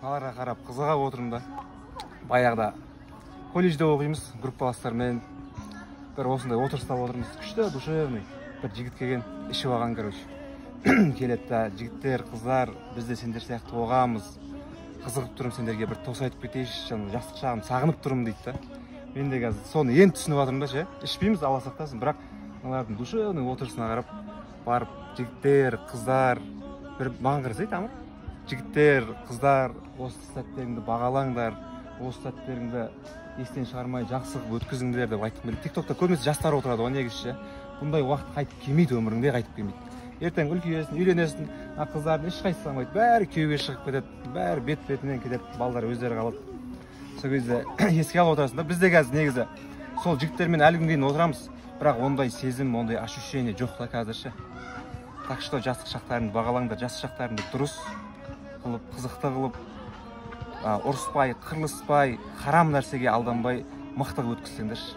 аларға қарап қызыға отырмын да. Баяғыда колледжде оқимыз, группаластармен бір осындай отырыстап отырмыз. Күшті, душевный. Бір жігіт келген, ішіп алған, короче. Келеді да, жігіттер, қыздар, біз де сендер сияқты оғамыз. Қызығып тұрмын сендерге, бір тоса айтып кетейінші, жастық шағым сағынып тұрмын дейді да. Мен де қазір соны енді түсініп жатырмын да, ше. Ішпейміз, Алла сақтасын, бірақ олардың душевный отырысына қарап, барып жігіттер, қыздар, бір маған қарасай тамыр. Жігіттер, қыздар, осы сәттеріңді бағалаңдар, осы сәттеріңді естен шығармай жақсы қылып өткізіңдер деп айтып келеді. TikTokта көбінесе жастар отырады, ғой негізі. Бұндай уақыт қайтып келмейді, өміріңде қайтып келмейді. Ертең үлкейесің, үйленесің, қыздардың ешқайсысы қалмайды, бәрі күйеуге шығып кетеді, бәрі бет-бетінен кетеді, балдар өздері қалады. Сол кезде еске алып отырасың да, біз де қазір негізі сол жігіттермен әлі күнге дейін отырамыз, бірақ ондай сезім, ондай ощущение жоқ та қазірше. Так что жастық шақтарыңды бағалаңдар, жас шақтарыңды дұрыс қылып, қызықты қылып, ұрыспай, қырылыспай, харам нәрсеге алданбай, мықты өткізсеңдерші.